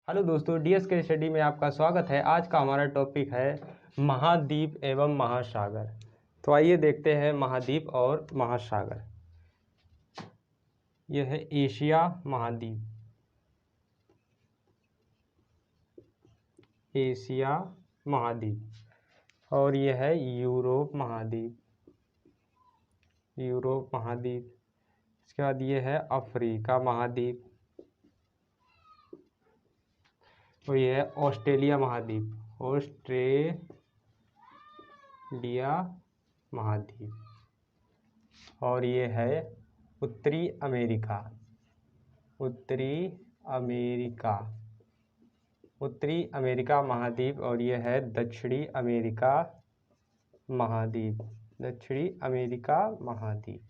Hello दोस्तों, DS के study में आपका स्वागत है। आज का हमारा टॉपिक है महाद्वीप एवं महासागर। तो आइए देखते हैं महाद्वीप और महासागर। यह है एशिया महाद्वीप, एशिया महाद्वीप, और यह है यूरोप महाद्वीप, यूरोप महाद्वीप। इसके बाद ये है अफ्रीका महाद्वीप, और यह है ऑस्ट्रेलिया महाद्वीप, ऑस्ट्रेलिया महाद्वीप, और ये है उत्तरी अमेरिका, उत्तरी अमेरिका, उत्तरी अमेरिका महाद्वीप, और ये है दक्षिणी अमेरिका महाद्वीप, दक्षिणी अमेरिका महाद्वीप।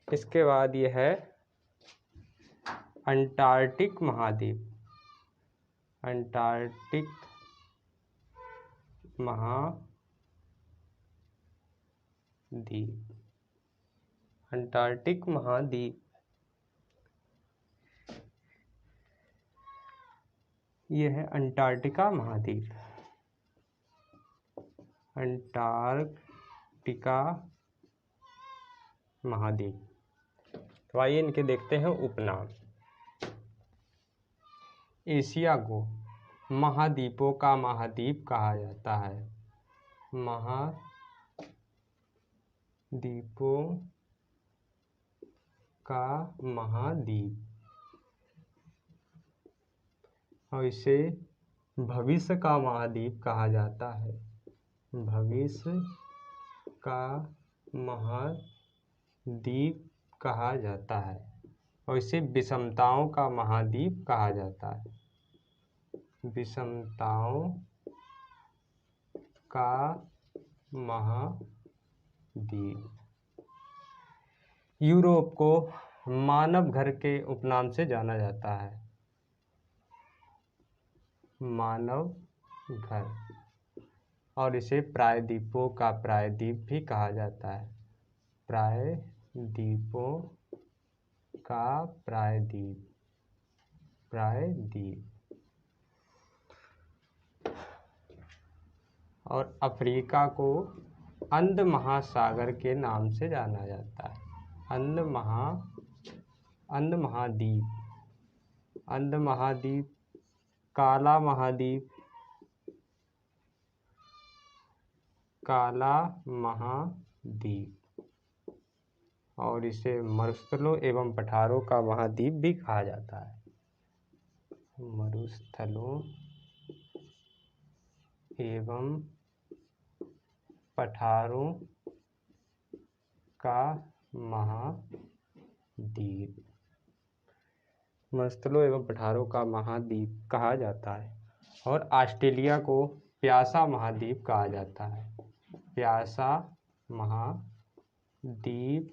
इसके बाद ये है अंटार्कटिक महाद्वीप, अंटार्कटिक महाद्वीप, अंटार्कटिक महाद्वीप। यह है अंटार्कटिका महाद्वीप, अंटार्कटिका महाद्वीप। तो आइए इनके देखते हैं उपनाम। एशिया को महाद्वीपों का महाद्वीप कहा जाता है, महाद्वीपों का महाद्वीप, और इसे भविष्य का महाद्वीप कहा जाता है, भविष्य का महाद्वीप कहा जाता है, और इसे विषमताओं का महाद्वीप कहा जाता है, विषमताओं का महाद्वीप। यूरोप को मानव घर के उपनाम से जाना जाता है, मानव घर, और इसे प्रायद्वीपों का प्रायद्वीप भी कहा जाता है, प्रायद्वीपों का प्रायद्वीप, प्रायद्वीप। और अफ्रीका को अंध महासागर के नाम से जाना जाता है, अंध महाद्वीप, अंध महाद्वीप, काला महाद्वीप, काला महाद्वीप, और इसे मरुस्थलों एवं पठारों का महाद्वीप भी कहा जाता है, मरुस्थलों एवं पठारों का महाद्वीप, मरुस्थलों एवं पठारों का महाद्वीप कहा जाता है। और ऑस्ट्रेलिया को प्यासा महाद्वीप कहा जाता है, प्यासा महाद्वीप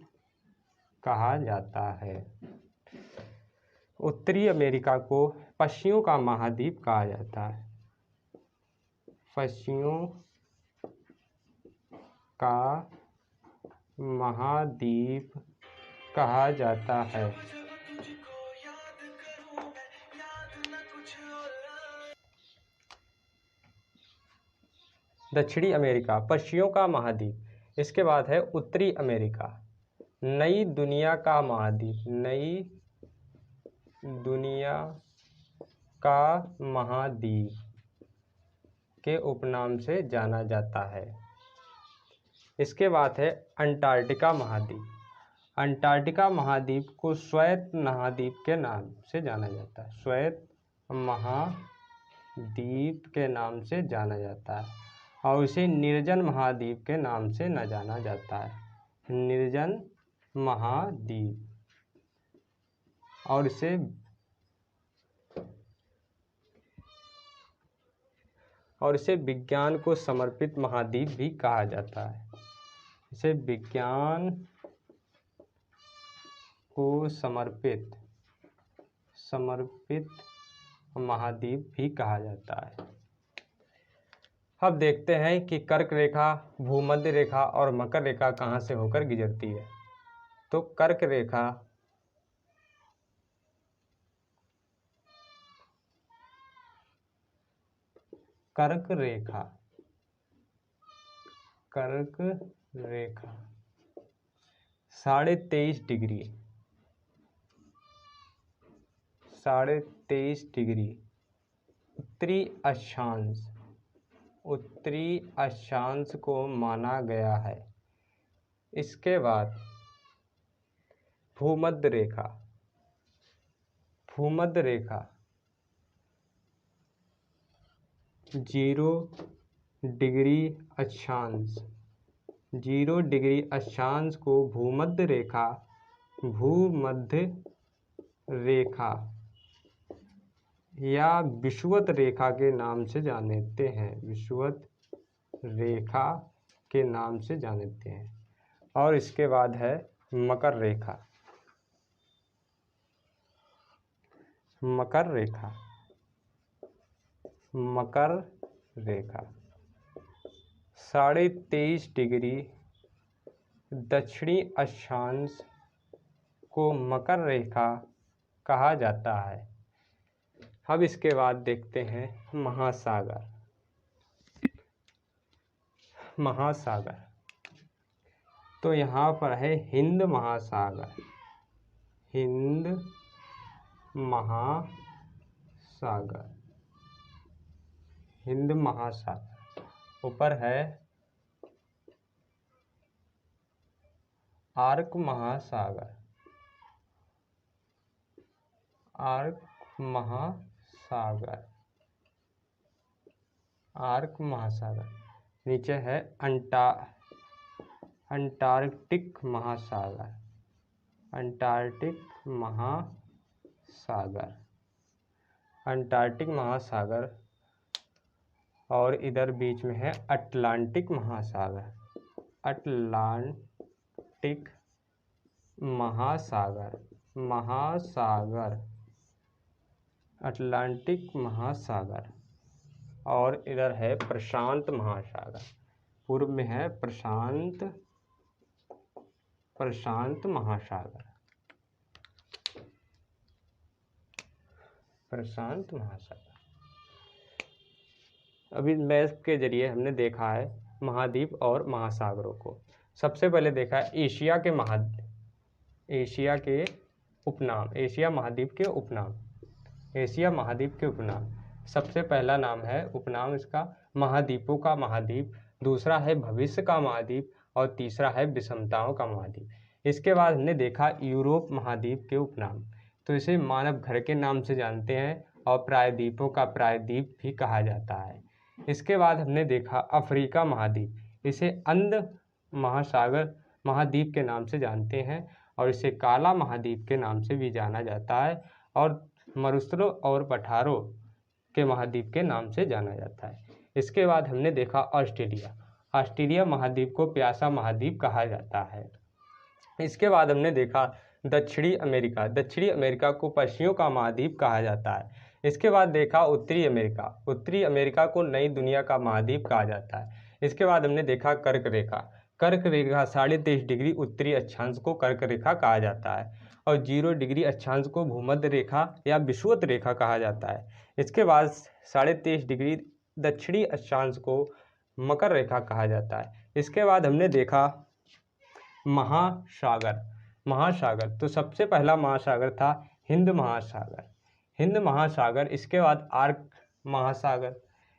कहा जाता है। उत्तरी अमेरिका को पक्षियों का महाद्वीप कहा जाता है, पक्षियों का महाद्वीप कहा जाता है। दक्षिणी अमेरिका पक्षियों का महाद्वीप। इसके बाद है उत्तरी अमेरिका, नई दुनिया का महाद्वीप, नई दुनिया का महाद्वीप के उपनाम से जाना जाता है। इसके बाद है अंटार्कटिका महाद्वीप, अंटार्कटिका महाद्वीप को श्वेत महाद्वीप के नाम से जाना जाता है, श्वेत महाद्वीप के नाम से जाना जाता है, और इसे निर्जन महाद्वीप के नाम से न जाना जाता है, निर्जन महाद्वीप, और इसे विज्ञान को समर्पित महाद्वीप भी कहा जाता है, इसे विज्ञान को समर्पित महाद्वीप भी कहा जाता है। अब देखते हैं कि कर्क रेखा, भूमध्य रेखा और मकर रेखा कहाँ से होकर गुजरती है। तो कर्क रेखा कर्क रेखा, कर्क रेखा 23.5 डिग्री, 23.5 डिग्री उत्तरी अक्षांश, उत्तरी अक्षांश को माना गया है। इसके बाद भूमध्य रेखा, भूमध्य रेखा 0 डिग्री अक्षांश, 0 डिग्री अक्षांश को भूमध्य रेखा, भूमध्य रेखा या विषुवत रेखा के नाम से जानते हैं, विषुवत रेखा के नाम से जानते हैं। और इसके बाद है मकर रेखा, मकर रेखा, मकर रेखा 23.5 डिग्री दक्षिणी अक्षांश को मकर रेखा कहा जाता है। अब इसके बाद देखते हैं महासागर, महासागर तो यहाँ पर है हिंद महासागर, हिंद महासागर, हिंद महासागर। ऊपर है आर्क महासागर, आर्क महासागर, आर्क महासागर। नीचे है अंटार्कटिक महासागर, अंटार्कटिक महासागर, अंटार्कटिक महासागर। और इधर बीच में है अटलांटिक महासागर, अटलांटिक महासागर, महासागर, अटलांटिक महासागर। और इधर है प्रशांत महासागर, पूर्व में है प्रशांत महासागर, प्रशांत महासागर। अभी मैप के जरिए हमने देखा है महाद्वीप और महासागरों को। सबसे पहले देखा है एशिया के एशिया के उपनाम, एशिया महाद्वीप के उपनाम, एशिया महाद्वीप के उपनाम। सबसे पहला नाम है उपनाम इसका महाद्वीपों का महाद्वीप, दूसरा है भविष्य का महाद्वीप और तीसरा है विषमताओं का महाद्वीप। इसके बाद हमने देखा यूरोप महाद्वीप के उपनाम, तो इसे मानव घर के नाम से जानते हैं और प्रायद्वीपों का प्रायद्वीप भी कहा जाता है। इसके बाद हमने देखा अफ्रीका महाद्वीप, इसे अंध महासागर महाद्वीप के नाम से जानते हैं और इसे काला महाद्वीप के नाम से भी जाना जाता है और मरुस्थलों और पठारों के महाद्वीप के नाम से जाना जाता है। इसके बाद हमने देखा ऑस्ट्रेलिया, ऑस्ट्रेलिया महाद्वीप को प्यासा महाद्वीप कहा जाता है। इसके बाद हमने देखा दक्षिणी अमेरिका, दक्षिणी अमेरिका को पक्षियों का महाद्वीप कहा जाता है। इसके बाद देखा उत्तरी अमेरिका, उत्तरी अमेरिका को नई दुनिया का महाद्वीप कहा जाता है। इसके बाद हमने देखा कर्क रेखा, कर्क रेखा 23.5 डिग्री उत्तरी अक्षांश को कर्क रेखा कहा जाता है और 0 डिग्री अक्षांश को भूमध्य रेखा या विषुवत रेखा कहा जाता है। इसके बाद 23.5 डिग्री दक्षिणी अक्षांश को मकर रेखा कहा जाता है। इसके बाद हमने देखा महासागर, महासागर तो सबसे पहला महासागर था हिंद महासागर, हिंद महासागर। इसके बाद आर्क महासागर,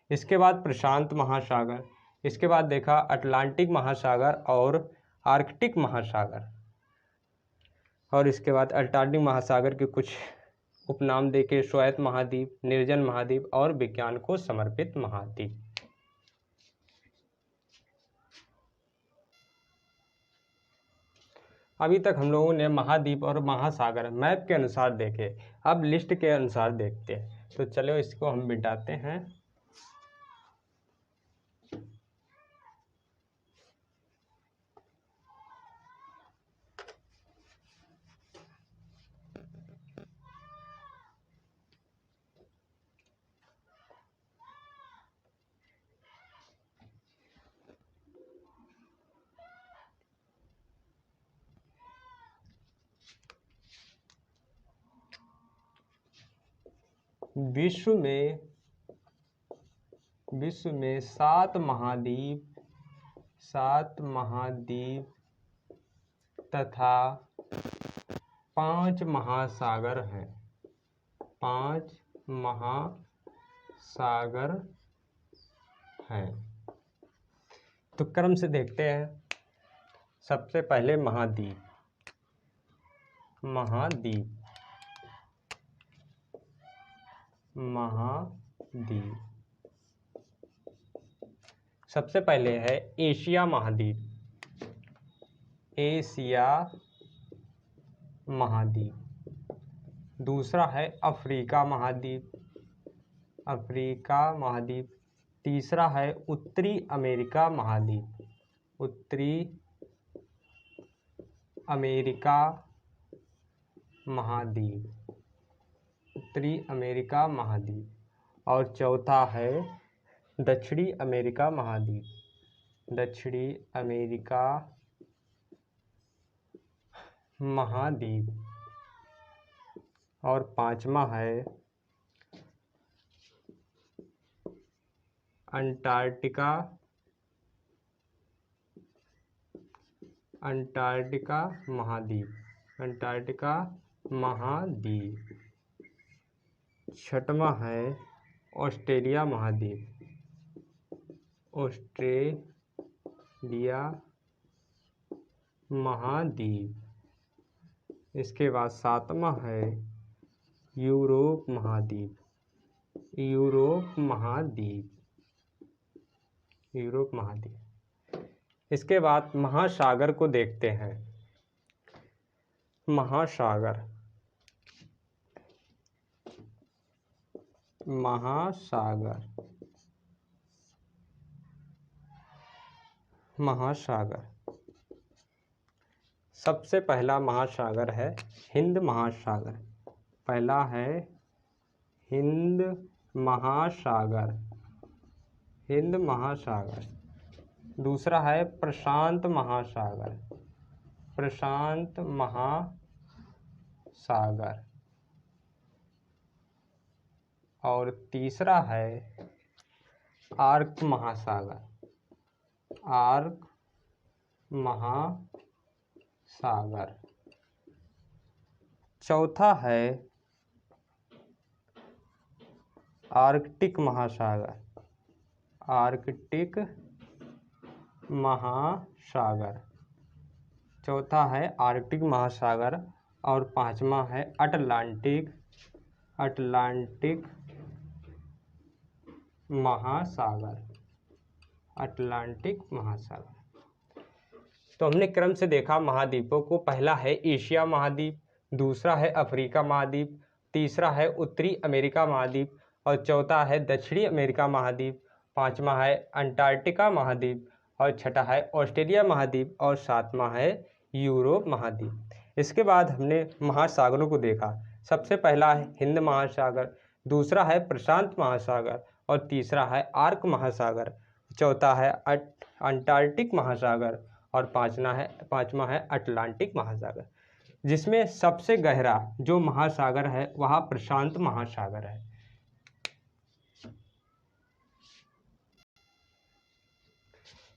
इसके बाद प्रशांत महासागर, इसके बाद देखा अटलांटिक महासागर और आर्कटिक महासागर। और इसके बाद अटलांटिक महासागर के कुछ उपनाम देके स्वायत्त महाद्वीप, निर्जन महाद्वीप और विज्ञान को समर्पित महाद्वीप। अभी तक हम लोगों ने महाद्वीप और महासागर मैप के अनुसार देखे, अब लिस्ट के अनुसार देखते हैं। तो चलो इसको हम मिटाते हैं। विश्व में विश्व में 7 महाद्वीप तथा 5 महासागर हैं। 5 महासागर हैं। तो क्रम से देखते हैं। सबसे पहले महाद्वीप। सबसे पहले है एशिया महाद्वीप। दूसरा है अफ्रीका महाद्वीप। तीसरा है उत्तरी अमेरिका महाद्वीप। और चौथा है दक्षिणी अमेरिका महाद्वीप। और पांचवा है अंटार्कटिका महाद्वीप। छठवां है ऑस्ट्रेलिया महाद्वीप। इसके बाद सातवां है यूरोप महाद्वीप। इसके बाद महासागर को देखते हैं। महासागर सबसे पहला महासागर है हिंद महासागर। पहला है हिंद महासागर। दूसरा है प्रशांत महासागर। और तीसरा है आर्क महासागर। चौथा है आर्कटिक महासागर। और पांचवा है अटलांटिक महासागर। तो हमने क्रम से देखा महाद्वीपों को। पहला है एशिया महाद्वीप, दूसरा है अफ्रीका महाद्वीप, तीसरा है उत्तरी अमेरिका महाद्वीप, और चौथा है दक्षिणी अमेरिका महाद्वीप, पांचवा है अंटार्कटिका महाद्वीप, और छठा है ऑस्ट्रेलिया महाद्वीप, और सातवां है यूरोप महाद्वीप। इसके बाद हमने महासागरों को देखा। सबसे पहला है हिंद महासागर, दूसरा है प्रशांत महासागर, और तीसरा है आर्क महासागर, चौथा है अंटार्कटिक महासागर, और पांचवा है अटलांटिक महासागर। जिसमें सबसे गहरा जो महासागर है वह प्रशांत महासागर है।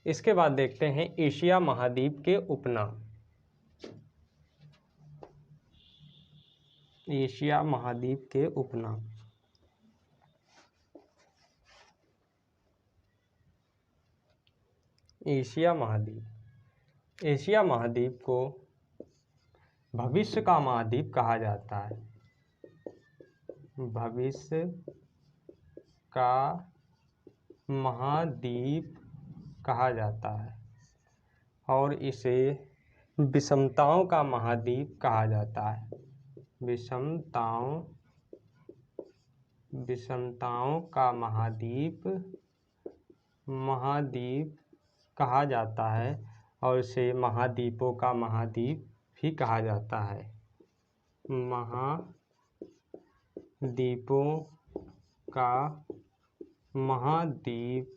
इसके बाद देखते हैं एशिया महाद्वीप के उपनाम। एशिया महाद्वीप के उपनाम। एशिया महाद्वीप को भविष्य का महाद्वीप कहा जाता है। भविष्य का महाद्वीप कहा जाता है, और इसे विषमताओं का महाद्वीप कहा जाता है। विषमताओं का महाद्वीप कहा जाता है, और इसे महाद्वीपों का महाद्वीप भी कहा जाता है। महाद्वीपों का महाद्वीप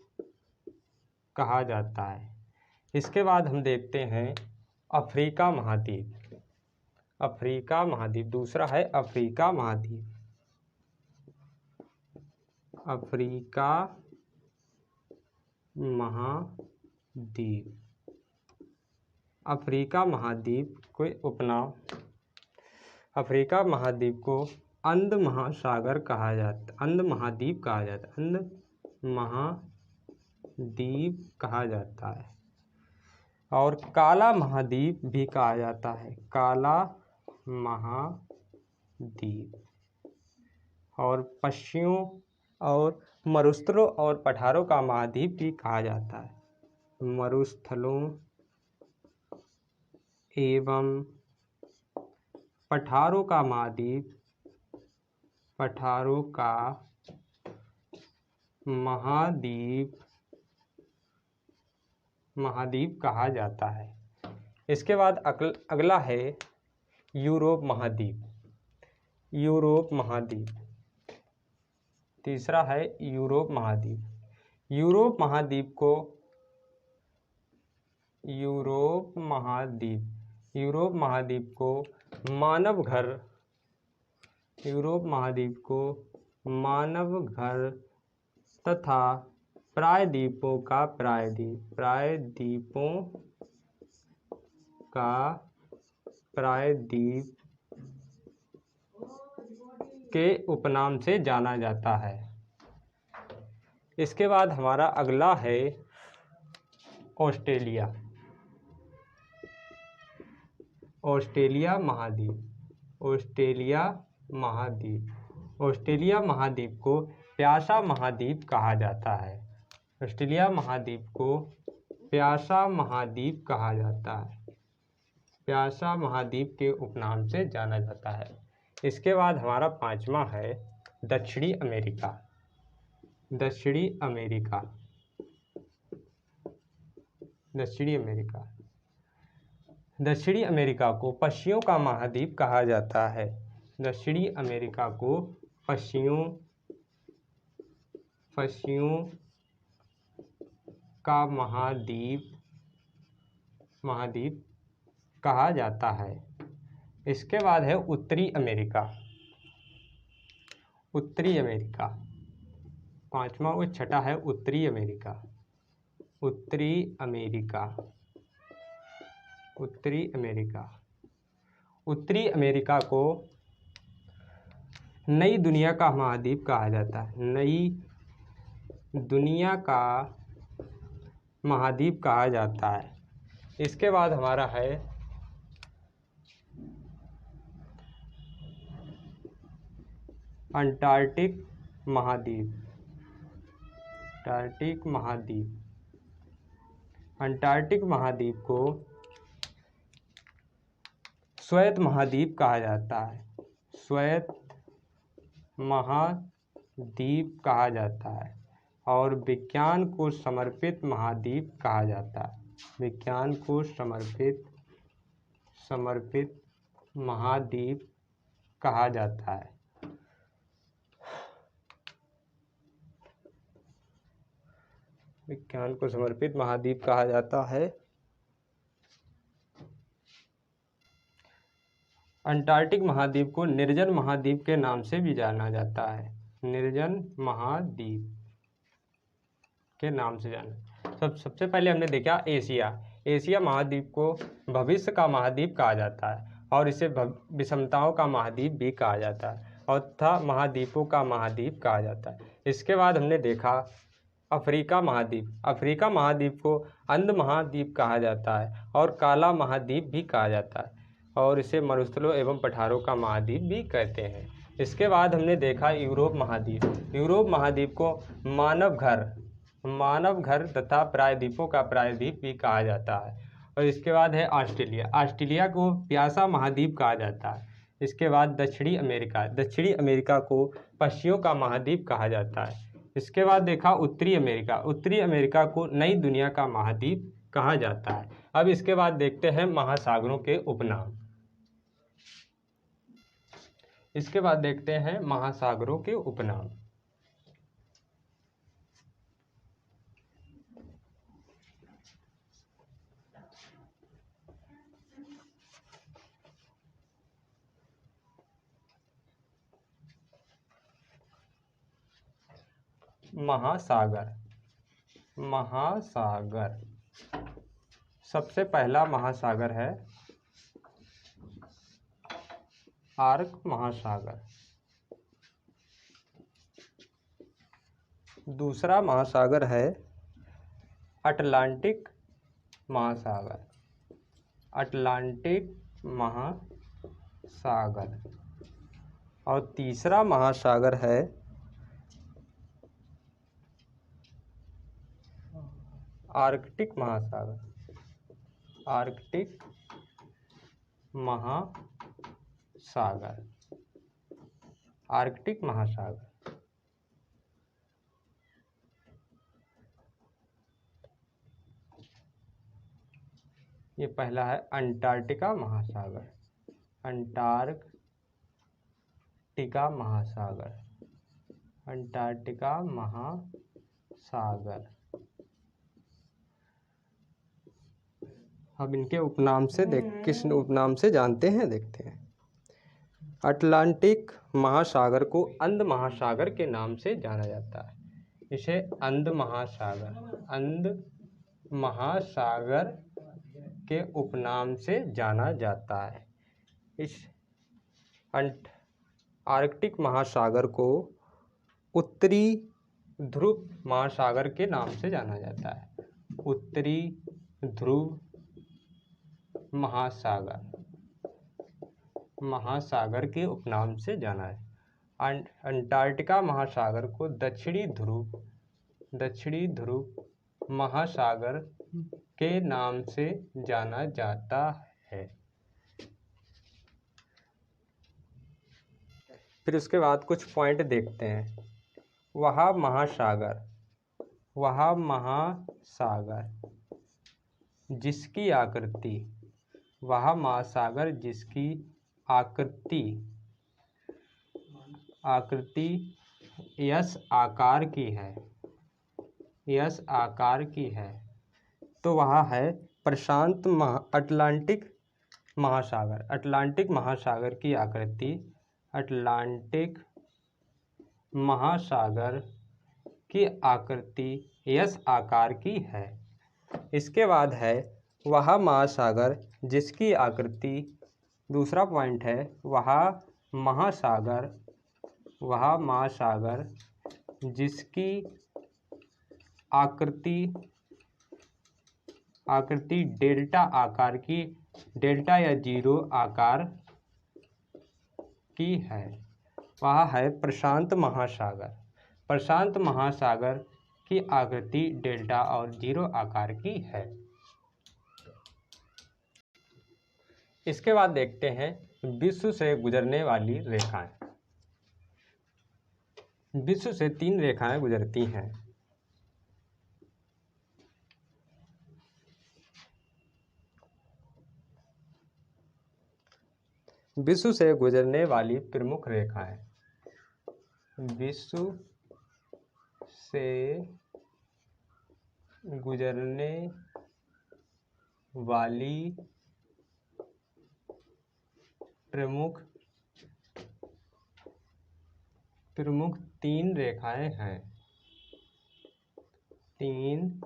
कहा जाता है। इसके बाद हम देखते हैं अफ्रीका महाद्वीप। दूसरा है अफ्रीका महाद्वीप। अफ्रीका महाद्वीप। अफ्रीका महाद्वीप को उपनाम, अफ्रीका महाद्वीप को अंध महासागर कहा जाता, अंध महाद्वीप कहा जाता, अंध महाद्वीप कहा जाता है। और काला महाद्वीप भी कहा जाता है, काला महाद्वीप। और पश्चिमों और मरुस्थलों और पठारों का महाद्वीप भी कहा जाता है, मरुस्थलों एवं पठारों का महाद्वीप, पठारों का महाद्वीप, महाद्वीप कहा जाता है। इसके बाद अगला है यूरोप महाद्वीप, यूरोप महाद्वीप। तीसरा है यूरोप महाद्वीप। यूरोप महाद्वीप को यूरोप महाद्वीप, यूरोप महाद्वीप को मानव घर, यूरोप महाद्वीप को मानव घर तथा प्रायद्वीपों का प्रायद्वीप, प्रायद्वीपों का प्रायद्वीप के उपनाम से जाना जाता है। इसके बाद हमारा अगला है ऑस्ट्रेलिया, ऑस्ट्रेलिया महाद्वीप, ऑस्ट्रेलिया महाद्वीप। ऑस्ट्रेलिया महाद्वीप को प्यासा महाद्वीप कहा जाता है, ऑस्ट्रेलिया महाद्वीप को प्यासा महाद्वीप कहा जाता है, प्यासा महाद्वीप के उपनाम से जाना जाता है। इसके बाद हमारा पांचवा है दक्षिणी अमेरिका, दक्षिणी अमेरिका, दक्षिणी अमेरिका। दक्षिणी अमेरिका को पक्षियों का महाद्वीप कहा जाता है, दक्षिणी अमेरिका को पक्षियों का महाद्वीप, महाद्वीप कहा जाता है। इसके बाद है उत्तरी अमेरिका, उत्तरी अमेरिका। पांचवा और छठा है उत्तरी अमेरिका, उत्तरी अमेरिका, उत्तरी अमेरिका। उत्तरी अमेरिका को नई दुनिया का महाद्वीप कहा जाता है, नई दुनिया का महाद्वीप कहा जाता है। इसके बाद हमारा है अंटार्कटिक महाद्वीप, अंटार्कटिक महाद्वीप। अंटार्कटिक महाद्वीप को श्वेत महाद्वीप कहा जाता है, श्वेत महाद्वीप कहा जाता है। और विज्ञान को समर्पित महाद्वीप कहा जाता है, विज्ञान को समर्पित महाद्वीप कहा जाता है। विज्ञान को समर्पित महाद्वीप कहा जाता है। अंटार्कटिक महाद्वीप को निर्जन महाद्वीप के नाम से भी जाना जाता है, निर्जन महाद्वीप के नाम से जाना। सबसे पहले हमने देखा एशिया, एशिया महाद्वीप को भविष्य का महाद्वीप कहा जाता है और इसे विषमताओं का महाद्वीप भी कहा जाता है और तथा महाद्वीपों का महाद्वीप कहा जाता है। इसके बाद हमने देखा अफ्रीका महाद्वीप, अफ्रीका महाद्वीप को अंध महाद्वीप कहा जाता है और काला महाद्वीप भी कहा जाता है और इसे मरुस्थलों एवं पठारों का महाद्वीप भी कहते हैं। इसके बाद हमने देखा यूरोप महाद्वीप, यूरोप महाद्वीप को मानव घर तथा प्रायद्वीपों का प्रायद्वीप भी कहा जाता है। और इसके बाद है ऑस्ट्रेलिया, ऑस्ट्रेलिया को प्यासा महाद्वीप कहा जाता है। इसके बाद दक्षिणी अमेरिका, दक्षिणी अमेरिका को पक्षियों का महाद्वीप कहा जाता है। इसके बाद देखा उत्तरी अमेरिका, उत्तरी अमेरिका को नई दुनिया का महाद्वीप कहा जाता है। अब इसके बाद देखते हैं महासागरों के उपनाम। इसके बाद देखते हैं महासागरों के उपनाम। महासागर, महासागर। सबसे पहला महासागर है आर्क महासागर। दूसरा महासागर है अटलांटिक महासागर। अटलांटिक महासागर। और तीसरा महासागर है आर्कटिक महासागर। आर्कटिक महासागर। आर्कटिक महासागर। ये पहला है अंटार्कटिका महासागर। अंटार्कटिका महासागर। अंटार्कटिका महासागर। अब इनके उपनाम से किस उपनाम से जानते हैं, देखते हैं। अटलांटिक महासागर को अंध महासागर के नाम से जाना जाता है। इसे अंध महासागर के उपनाम से जाना जाता है। इस आर्कटिक महासागर को उत्तरी ध्रुव महासागर के नाम से जाना जाता है। उत्तरी ध्रुव महासागर के उपनाम से जाना है। अंटार्कटिका महासागर को दक्षिणी ध्रुव महासागर के नाम से जाना जाता है। फिर उसके बाद कुछ पॉइंट देखते हैं। वह महासागर जिसकी आकृति, वह महासागर जिसकी आकृति यस आकार की है, तो वह है अटलांटिक महासागर। अटलांटिक महासागर की आकृति यस आकार की है। इसके बाद है वह महासागर जिसकी आकृति, दूसरा पॉइंट है वह महासागर जिसकी आकृति डेल्टा या जीरो आकार की है, वह है प्रशांत महासागर। प्रशांत महासागर की आकृति डेल्टा और जीरो आकार की है। इसके बाद देखते हैं विश्व से गुजरने वाली रेखाएं। विश्व से 3 रेखाएं गुजरती हैं। विश्व से गुजरने वाली प्रमुख रेखाएं। विश्व से गुजरने वाली प्रमुख 3 रेखाएं हैं। 3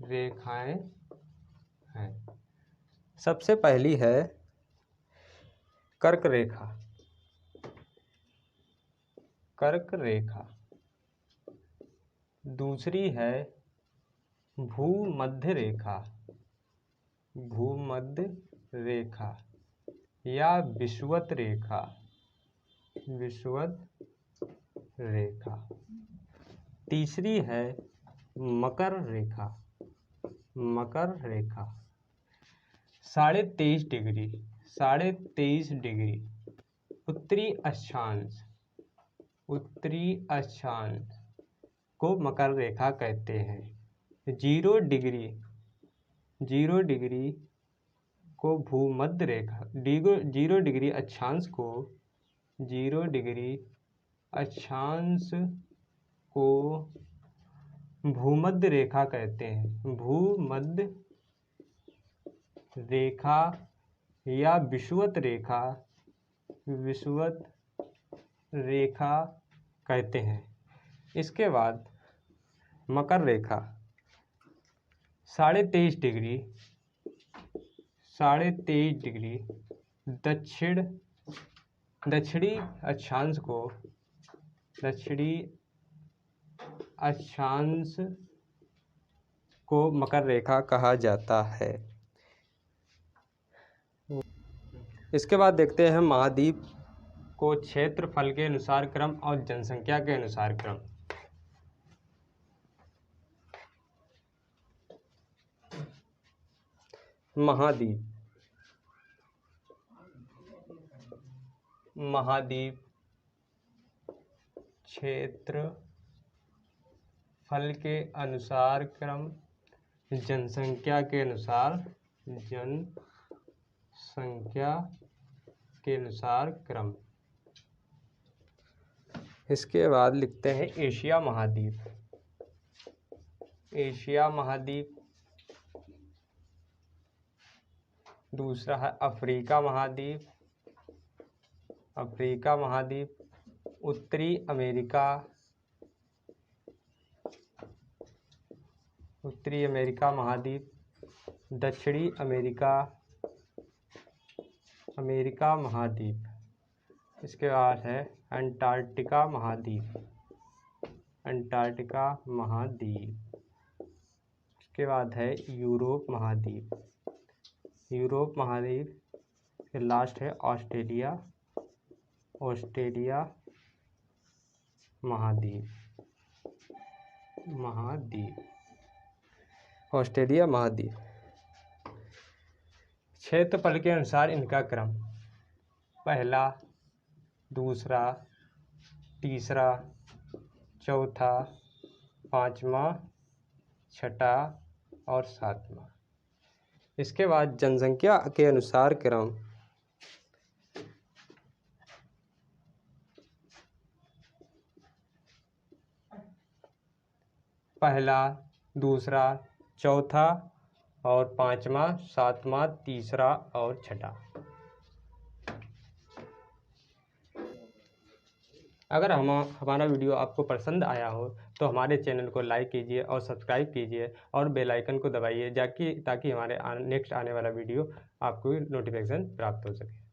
रेखाएं हैं। सबसे पहली है कर्क रेखा। कर्क रेखा। दूसरी है भूमध्य रेखा। भूमध्य रेखा या विषुवत रेखा। विषुवत रेखा। तीसरी है मकर रेखा। मकर रेखा 23.5 डिग्री उत्तरी अक्षांश को मकर रेखा कहते हैं। 0 डिग्री को भूमध्य रेखा, 0 डिग्री अक्षांश को भूमध्य रेखा कहते हैं। भूमध्य रेखा या विषुवत रेखा कहते हैं। इसके बाद मकर रेखा 23.5 डिग्री दक्षिणी अक्षांश को मकर रेखा कहा जाता है। इसके बाद देखते हैं महाद्वीप को क्षेत्रफल के अनुसार क्रम और जनसंख्या के अनुसार क्रम। महाद्वीप क्षेत्रफल के अनुसार क्रम, जनसंख्या के अनुसार इसके बाद लिखते हैं एशिया महाद्वीप। दूसरा है अफ्रीका महाद्वीप। उत्तरी अमेरिका महाद्वीप। दक्षिणी अमेरिका महाद्वीप। इसके बाद है अंटार्कटिका महाद्वीप। इसके बाद है यूरोप महाद्वीप। फिर लास्ट है ऑस्ट्रेलिया महाद्वीप। क्षेत्रफल के अनुसार इनका क्रम, पहला, दूसरा, तीसरा, चौथा, पाँचवा, छठा और सातवां। इसके बाद जनसंख्या के अनुसार क्रम, पहला, दूसरा, चौथा और पाँचवा, सातवां, तीसरा और छठा। अगर हमारा वीडियो आपको पसंद आया हो तो हमारे चैनल को लाइक कीजिए और सब्सक्राइब कीजिए और बेल आइकन को दबाइए ताकि हमारे नेक्स्ट आने वाला वीडियो आपको नोटिफिकेशन प्राप्त हो सके।